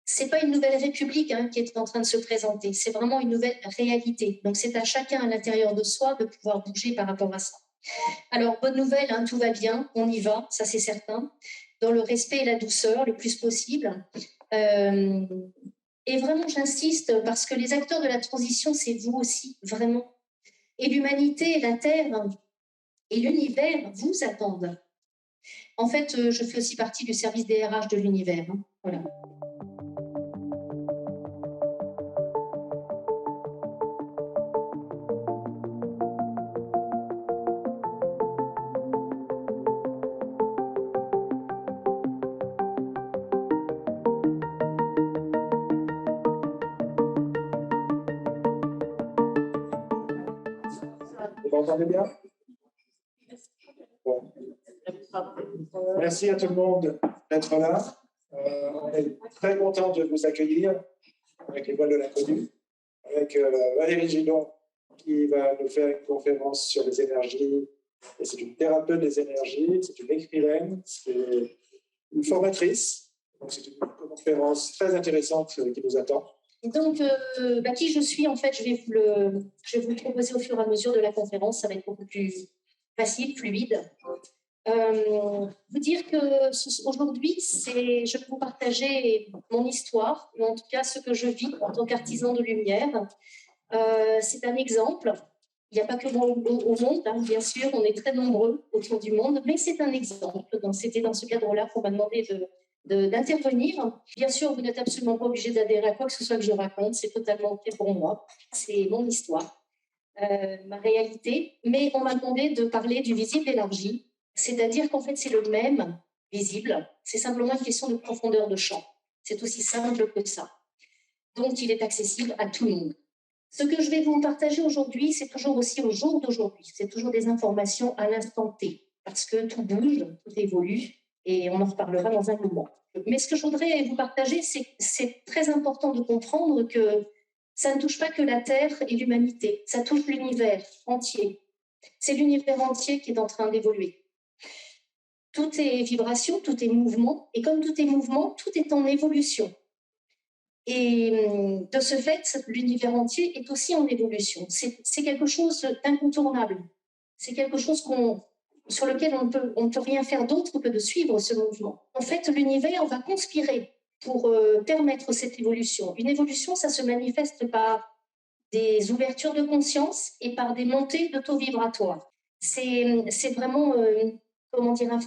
c'est pas une nouvelle république qui est en train de se présenter, c'est vraiment une nouvelle réalité. Donc c'est à chacun à l'intérieur de soi de pouvoir bouger par rapport à ça. Alors, bonne nouvelle, tout va bien, on y va, ça c'est certain, dans le respect et la douceur le plus possible. Et vraiment, j'insiste, parce que les acteurs de la transition, c'est vous aussi, vraiment. Et l'humanité, la Terre et l'univers vous attendent. En fait, je fais aussi partie du service des RH de l'univers. Voilà. Vous m'entendez bien? Bon. Merci à tout le monde d'être là. On est très content de vous accueillir avec les voiles de l'inconnu, avec Valérie Gidon qui va nous faire une conférence sur les énergies. Et c'est une thérapeute des énergies, c'est une écrivaine, c'est une formatrice. Donc c'est une conférence très intéressante qui nous attend. Donc, qui je suis, en fait, je vais vous le proposer au fur et à mesure de la conférence. Ça va être beaucoup plus facile, fluide. Vous dire que aujourd'hui, je vais vous partager mon histoire, ou en tout cas ce que je vis en tant qu'artisan de lumière. C'est un exemple. Il n'y a pas que moi au monde, bien sûr, on est très nombreux autour du monde, mais c'est un exemple. Donc, c'était dans ce cadre-là qu'on m'a demandé d'intervenir. Bien sûr, vous n'êtes absolument pas obligé d'adhérer à quoi que ce soit que je raconte, c'est totalement OK pour moi. C'est mon histoire, ma réalité. Mais on m'a demandé de parler du visible élargi, c'est-à-dire qu'en fait, c'est le même visible. C'est simplement une question de profondeur de champ. C'est aussi simple que ça. Donc, il est accessible à tout le monde. Ce que je vais vous partager aujourd'hui, c'est toujours aussi au jour d'aujourd'hui. C'est toujours des informations à l'instant T, parce que tout bouge, tout évolue, et on en reparlera dans un moment. Mais ce que je voudrais vous partager, c'est très important de comprendre que ça ne touche pas que la Terre et l'humanité, ça touche l'univers entier. C'est l'univers entier qui est en train d'évoluer. Tout est vibration, tout est mouvement, et comme tout est mouvement, tout est en évolution. Et de ce fait, l'univers entier est aussi en évolution. C'est quelque chose d'incontournable. C'est quelque chose sur lequel on ne peut rien faire d'autre que de suivre ce mouvement. En fait, l'univers va conspirer pour permettre cette évolution. Une évolution, ça se manifeste par des ouvertures de conscience et par des montées de taux vibratoires. C'est vraiment, un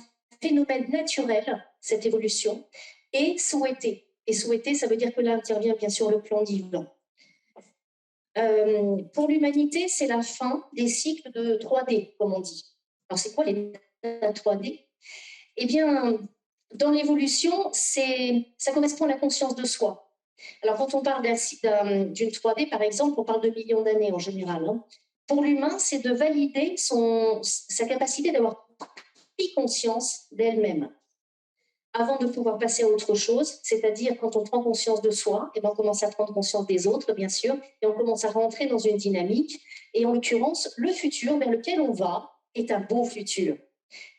phénomène naturel, cette évolution, et souhaité. Et souhaiter, ça veut dire que là intervient bien sûr le plan divin. Pour l'humanité, c'est la fin des cycles de 3D, comme on dit. Alors, c'est quoi les 3D? Eh bien, dans l'évolution, ça correspond à la conscience de soi. Alors, quand on parle d'une 3D, par exemple, on parle de millions d'années en général. Pour l'humain, c'est de valider sa capacité d'avoir pris conscience d'elle-même, avant de pouvoir passer à autre chose, c'est-à-dire quand on prend conscience de soi, et on commence à prendre conscience des autres, bien sûr, et on commence à rentrer dans une dynamique, et en l'occurrence, le futur vers lequel on va est un beau futur.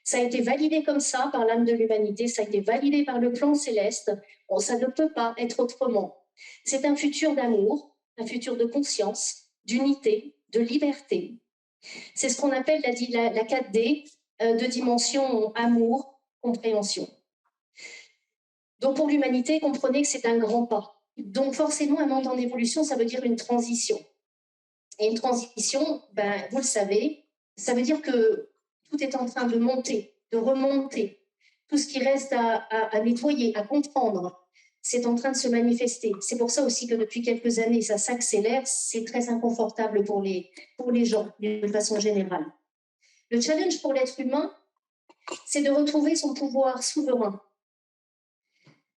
Ça a été validé comme ça par l'âme de l'humanité, ça a été validé par le plan céleste, ça ne peut pas être autrement. C'est un futur d'amour, un futur de conscience, d'unité, de liberté. C'est ce qu'on appelle la 4D de dimension amour, compréhension. Donc pour l'humanité, comprenez que c'est un grand pas. Donc forcément, un monde en évolution, ça veut dire une transition. Et une transition, vous le savez, ça veut dire que tout est en train de monter, de remonter. Tout ce qui reste à nettoyer, à comprendre, c'est en train de se manifester. C'est pour ça aussi que depuis quelques années, ça s'accélère. C'est très inconfortable pour les gens, de façon générale. Le challenge pour l'être humain, c'est de retrouver son pouvoir souverain.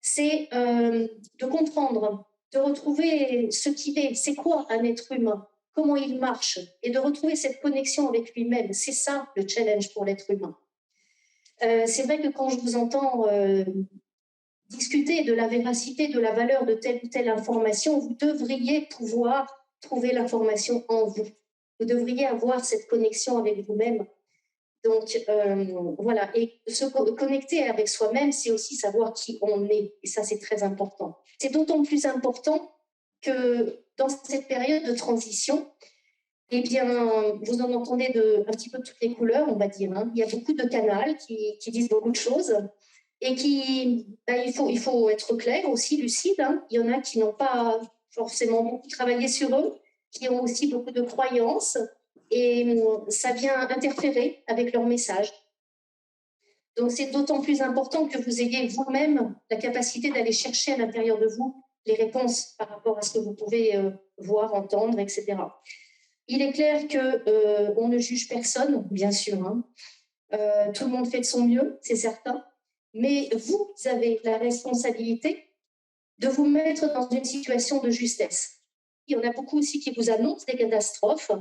C'est de comprendre, de retrouver ce qu'il est. C'est quoi un être humain? Comment il marche? Et de retrouver cette connexion avec lui-même. C'est ça le challenge pour l'être humain. C'est vrai que quand je vous entends discuter de la véracité, de la valeur de telle ou telle information, vous devriez pouvoir trouver l'information en vous. Vous devriez avoir cette connexion avec vous-même Donc, voilà. Et se connecter avec soi-même, c'est aussi savoir qui on est. Et ça, c'est très important. C'est d'autant plus important que dans cette période de transition, eh bien, vous en entendez un petit peu toutes les couleurs, on va dire. Hein. Il y a beaucoup de canaux qui disent beaucoup de choses. Et il faut être clair aussi, lucide. Hein. Il y en a qui n'ont pas forcément beaucoup travaillé sur eux, qui ont aussi beaucoup de croyances. Et ça vient interférer avec leur message. Donc, c'est d'autant plus important que vous ayez vous-même la capacité d'aller chercher à l'intérieur de vous les réponses par rapport à ce que vous pouvez voir, entendre, etc. Il est clair qu'on ne juge personne, bien sûr. Hein. Tout le monde fait de son mieux, c'est certain. Mais vous avez la responsabilité de vous mettre dans une situation de justesse. Il y en a beaucoup aussi qui vous annoncent des catastrophes.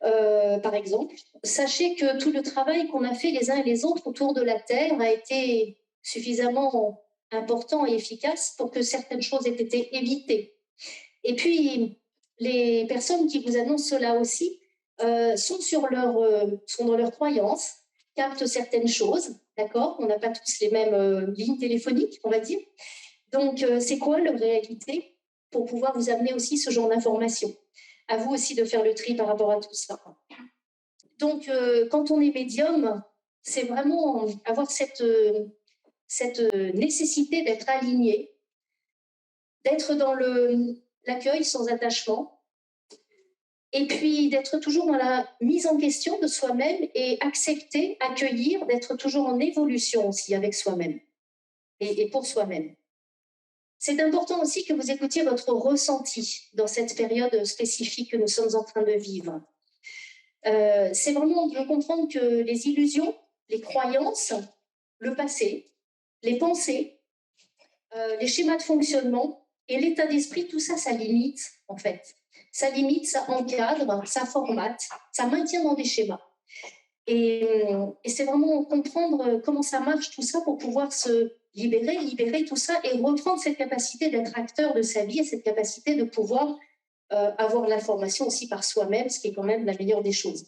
Par exemple, sachez que tout le travail qu'on a fait les uns et les autres autour de la Terre a été suffisamment important et efficace pour que certaines choses aient été évitées. Et puis, les personnes qui vous annoncent cela aussi sont dans leurs croyances, captent certaines choses, d'accord? On n'a pas tous les mêmes lignes téléphoniques, on va dire. Donc, c'est quoi leur réalité pour pouvoir vous amener aussi ce genre d'informations? À vous aussi de faire le tri par rapport à tout ça. Donc, quand on est médium, c'est vraiment avoir cette nécessité d'être aligné, d'être dans l'accueil sans attachement, et puis d'être toujours dans la mise en question de soi-même et accepter, accueillir, d'être toujours en évolution aussi avec soi-même et pour soi-même. C'est important aussi que vous écoutiez votre ressenti dans cette période spécifique que nous sommes en train de vivre. C'est vraiment de comprendre que les illusions, les croyances, le passé, les pensées, les schémas de fonctionnement et l'état d'esprit, tout ça, ça limite en fait. Ça limite, ça encadre, ça formate, ça maintient dans des schémas. Et c'est vraiment comprendre comment ça marche tout ça pour pouvoir se libérer tout ça et reprendre cette capacité d'être acteur de sa vie et cette capacité de pouvoir avoir l'information aussi par soi-même, ce qui est quand même la meilleure des choses.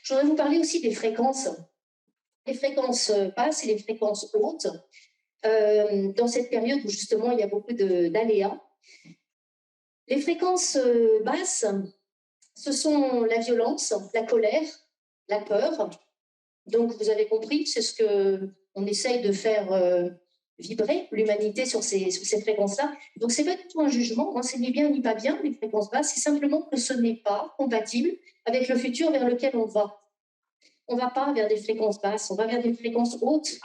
Je voudrais vous parler aussi des fréquences. Les fréquences basses et les fréquences hautes. Dans cette période où justement il y a beaucoup d'aléas. Les fréquences basses, ce sont la violence, la colère, la peur. Donc vous avez compris, c'est ce qu'on essaye de faire vibrer l'humanité sur ces fréquences-là. Donc c'est pas du tout un jugement, hein, c'est ni bien ni pas bien les fréquences basses, c'est simplement que ce n'est pas compatible avec le futur vers lequel on va. On ne va pas vers des fréquences basses, on va vers des fréquences hautes.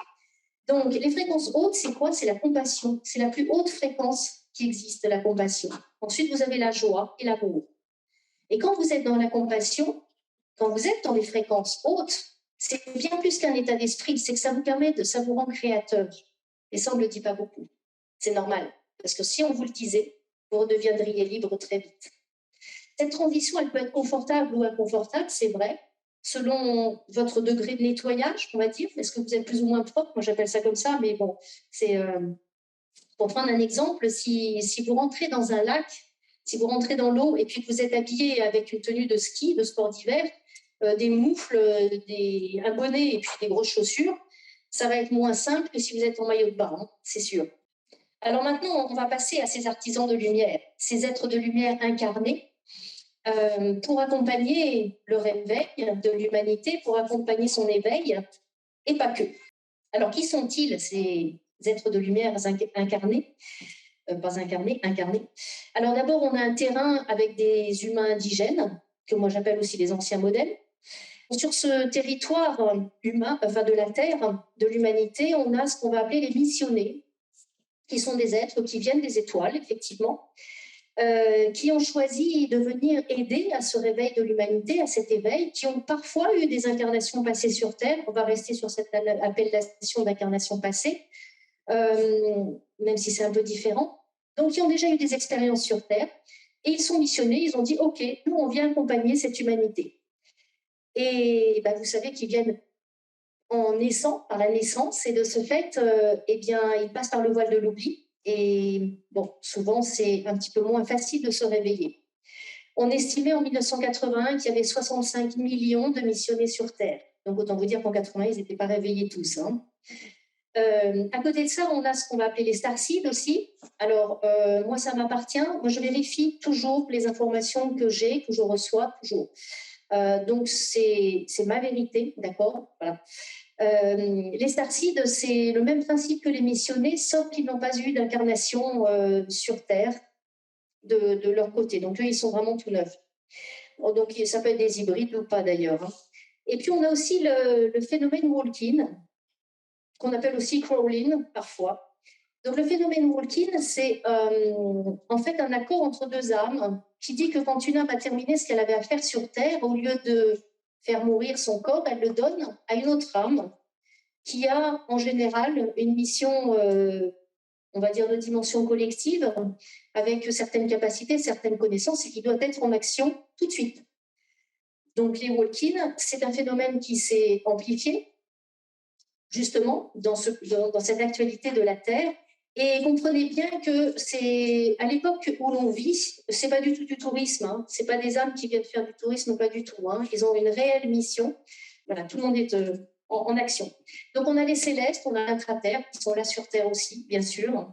Donc, les fréquences hautes, c'est quoi? C'est la compassion. C'est la plus haute fréquence qui existe, la compassion. Ensuite, vous avez la joie et l'amour. Et quand vous êtes dans la compassion, quand vous êtes dans les fréquences hautes, c'est bien plus qu'un état d'esprit, c'est que ça vous rend créateur. Et ça, on ne le dit pas beaucoup. C'est normal, parce que si on vous le disait, vous redeviendriez libre très vite. Cette transition, elle peut être confortable ou inconfortable, c'est vrai, selon votre degré de nettoyage, on va dire. Est-ce que vous êtes plus ou moins propre? Moi, j'appelle ça comme ça, mais bon, c'est pour prendre un exemple, si vous rentrez dans un lac, si vous rentrez dans l'eau et puis que vous êtes habillé avec une tenue de ski, de sport d'hiver, des moufles, un bonnet et puis des grosses chaussures, ça va être moins simple que si vous êtes en maillot de bain, hein, c'est sûr. Alors maintenant, on va passer à ces artisans de lumière, ces êtres de lumière incarnés, pour accompagner le réveil de l'humanité, pour accompagner son éveil, et pas que. Alors, qui sont-ils, ces êtres de lumière incarnés? Pas incarnés, incarnés. Alors d'abord, on a un terrain avec des humains indigènes, que moi j'appelle aussi les anciens modèles. Sur ce territoire humain, enfin de la Terre, de l'humanité, on a ce qu'on va appeler les missionnés, qui sont des êtres qui viennent des étoiles, effectivement, qui ont choisi de venir aider à ce réveil de l'humanité, à cet éveil, qui ont parfois eu des incarnations passées sur Terre. On va rester sur cette appellation d'incarnation passée, même si c'est un peu différent. Donc, ils ont déjà eu des expériences sur Terre et ils sont missionnés. Ils ont dit, OK, nous, on vient accompagner cette humanité. Et ben, vous savez qu'ils viennent en naissant, par la naissance, et de ce fait, eh bien, ils passent par le voile de l'oubli. Et bon, souvent, c'est un petit peu moins facile de se réveiller. On estimait en 1981 qu'il y avait 65 millions de missionnés sur Terre. Donc, autant vous dire qu'en 80, ils n'étaient pas réveillés tous. Hein. À côté de ça, on a ce qu'on va appeler les starseeds aussi. Alors, moi, ça m'appartient. Moi, je vérifie toujours les informations que j'ai, que je reçois, toujours. Donc, c'est ma vérité, d'accord, voilà. Les starseeds, c'est le même principe que les missionnés, sauf qu'ils n'ont pas eu d'incarnation sur Terre de leur côté. Donc, eux, ils sont vraiment tout neufs. Donc, ça peut être des hybrides ou pas, d'ailleurs. Hein. Et puis, on a aussi le phénomène walk-in, qu'on appelle aussi crawling parfois. Donc, le phénomène walk-in, c'est en fait un accord entre deux âmes qui dit que quand une âme a terminé ce qu'elle avait à faire sur Terre, au lieu de faire mourir son corps, elle le donne à une autre âme qui a en général une mission, on va dire, de dimension collective, avec certaines capacités, certaines connaissances, et qui doit être en action tout de suite. Donc, les walk-in, c'est un phénomène qui s'est amplifié justement dans cette actualité de la Terre. Et comprenez bien que c'est à l'époque où l'on vit, c'est pas du tout du tourisme, hein. C'est pas des âmes qui viennent faire du tourisme, pas du tout. Hein. Ils ont une réelle mission. Voilà, tout le monde est en action. Donc on a les célestes, on a l'intra-terre qui sont là sur Terre aussi, bien sûr.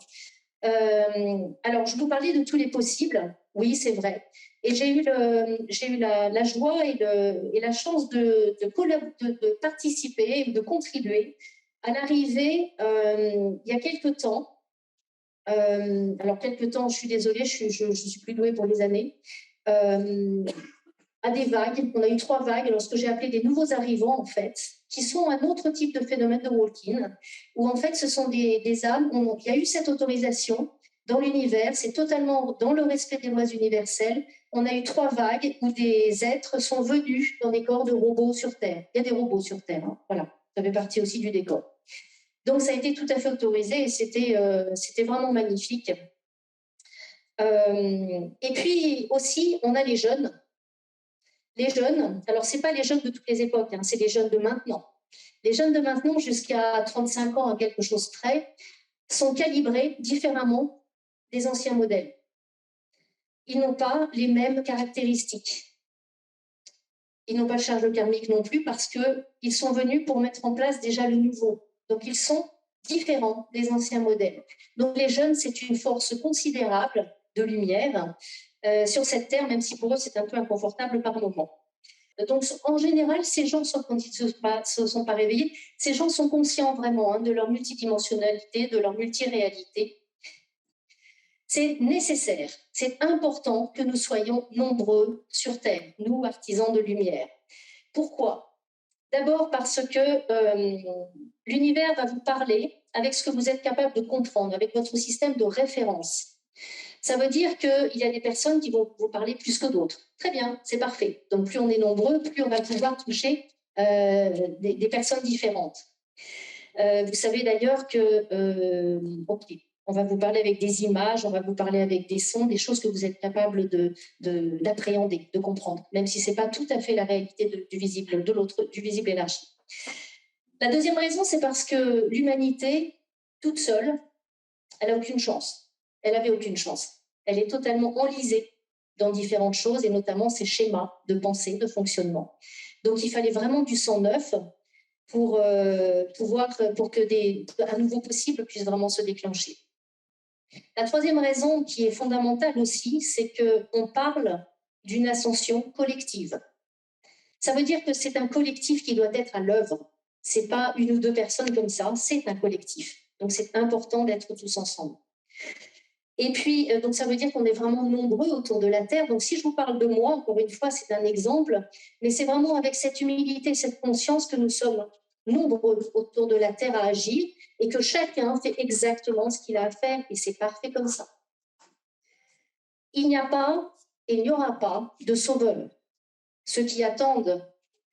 Alors je vous parlais de tous les possibles. Oui, c'est vrai. Et j'ai eu la joie et la chance de participer, de contribuer à l'arrivée, il y a quelques temps, alors quelques temps, je suis désolée, je suis plus douée pour les années, à des vagues. On a eu 3 vagues, alors ce que j'ai appelé des nouveaux arrivants, en fait, qui sont un autre type de phénomène de walk-in, où en fait, ce sont des âmes, il y a eu cette autorisation dans l'univers, c'est totalement dans le respect des lois universelles. On a eu 3 vagues où des êtres sont venus dans des corps de robots sur Terre. Il y a des robots sur Terre, hein, voilà, ça fait partie aussi du décor. Donc, ça a été tout à fait autorisé et c'était vraiment magnifique. Et puis aussi, on a les jeunes. Les jeunes, alors ce n'est pas les jeunes de toutes les époques, hein, c'est les jeunes de maintenant. Les jeunes de maintenant, jusqu'à 35 ans, à quelque chose près, sont calibrés différemment des anciens modèles. Ils n'ont pas les mêmes caractéristiques. Ils n'ont pas de charge karmique non plus parce qu'ils sont venus pour mettre en place déjà le nouveau. Donc, ils sont différents des anciens modèles. Donc, les jeunes, c'est une force considérable de lumière sur cette terre, même si pour eux, c'est un peu inconfortable par moment. Donc, en général, ces gens, quand ils ne se sont pas réveillés, ces gens sont conscients vraiment de leur multidimensionnalité, de leur multiréalité. C'est nécessaire, c'est important que nous soyons nombreux sur Terre, nous, artisans de lumière. Pourquoi ? D'abord parce que l'univers va vous parler avec ce que vous êtes capable de comprendre, avec votre système de référence. Ça veut dire qu'il y a des personnes qui vont vous parler plus que d'autres. Très bien, c'est parfait. Donc, plus on est nombreux, plus on va pouvoir toucher des personnes différentes. Vous savez d'ailleurs que, on va vous parler avec des images, on va vous parler avec des sons, des choses que vous êtes capable d'appréhender, de comprendre, même si ce n'est pas tout à fait la réalité du visible, du visible élargi. La deuxième raison, c'est parce que l'humanité, toute seule, elle n'a aucune chance. Elle n'avait aucune chance. Elle est totalement enlisée dans différentes choses, et notamment ces schémas de pensée, de fonctionnement. Donc, il fallait vraiment du sang neuf pour que un nouveau possible puisse vraiment se déclencher. La troisième raison qui est fondamentale aussi, c'est qu'on parle d'une ascension collective. Ça veut dire que c'est un collectif qui doit être à l'œuvre. Ce n'est pas une ou deux personnes comme ça, c'est un collectif. Donc, c'est important d'être tous ensemble. Et puis, donc ça veut dire qu'on est vraiment nombreux autour de la Terre. Donc, si je vous parle de moi, encore une fois, c'est un exemple, mais c'est vraiment avec cette humilité, cette conscience que nous sommes nombreux autour de la Terre à agir et que chacun fait exactement ce qu'il a à faire et c'est parfait comme ça. Il n'y a pas et il n'y aura pas de sauveur. Ceux qui attendent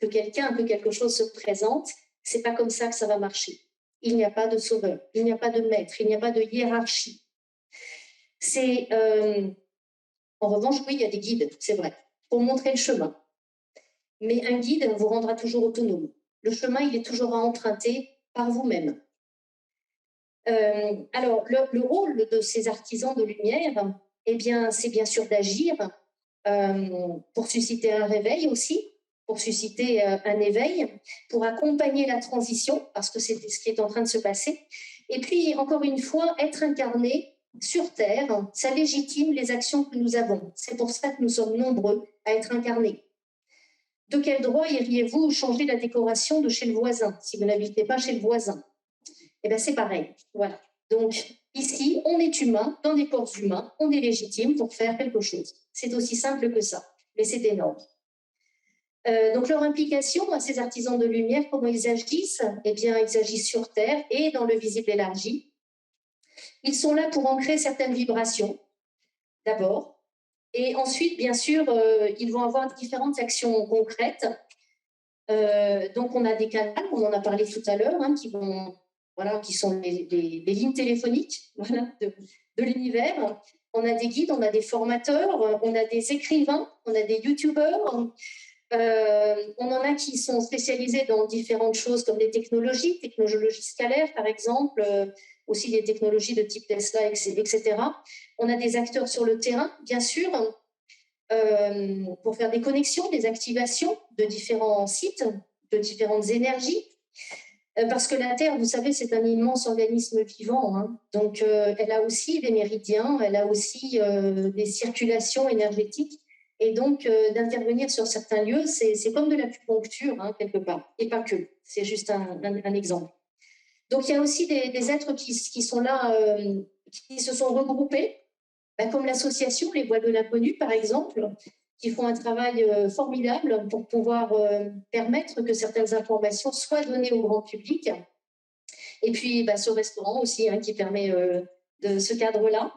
que quelque chose se présente, c'est pas comme ça que ça va marcher. Il n'y a pas de sauveur, il n'y a pas de maître, il n'y a pas de hiérarchie. En revanche, oui, il y a des guides, c'est vrai, pour montrer le chemin. Mais un guide vous rendra toujours autonome. Le chemin, il est toujours à emprunter par vous-même. Alors, le rôle de ces artisans de lumière, eh bien, c'est bien sûr d'agir pour susciter un réveil aussi, pour susciter un éveil, pour accompagner la transition, parce que c'est ce qui est en train de se passer. Et puis, encore une fois, être incarné sur Terre, ça légitime les actions que nous avons. C'est pour ça que nous sommes nombreux à être incarnés. De quel droit iriez-vous changer la décoration de chez le voisin, si vous n'habitez pas chez le voisin? Eh bien, c'est pareil. Voilà. Donc, ici, on est humain, dans des corps humains, on est légitime pour faire quelque chose. C'est aussi simple que ça, mais c'est énorme. Donc, leur implication à ces artisans de lumière, comment ils agissent? Eh bien, ils agissent sur Terre et dans le visible élargi. Ils sont là pour ancrer certaines vibrations, d'abord. Et ensuite, bien sûr, ils vont avoir différentes actions concrètes. Donc, on a des canaux, on en a parlé tout à l'heure, hein, qui sont les lignes téléphoniques voilà, de l'univers. On a des guides, on a des formateurs, on a des écrivains, on a des youtubeurs. On en a qui sont spécialisés dans différentes choses comme les technologies scalaires par exemple, aussi des technologies de type Tesla, etc. On a des acteurs sur le terrain, bien sûr, pour faire des connexions, des activations de différents sites, de différentes énergies. Parce que la Terre, vous savez, c'est un immense organisme vivant. Hein. Donc, elle a aussi des méridiens, elle a aussi des circulations énergétiques. Et donc, d'intervenir sur certains lieux, c'est comme de l'acupuncture, hein, quelque part. Et pas que. C'est juste un exemple. Donc, il y a aussi des êtres qui sont là, qui se sont regroupés, comme l'association Les Voix de l'Inconnu, par exemple, qui font un travail formidable pour pouvoir permettre que certaines informations soient données au grand public. Et puis, ce restaurant aussi, hein, qui permet de ce cadre-là.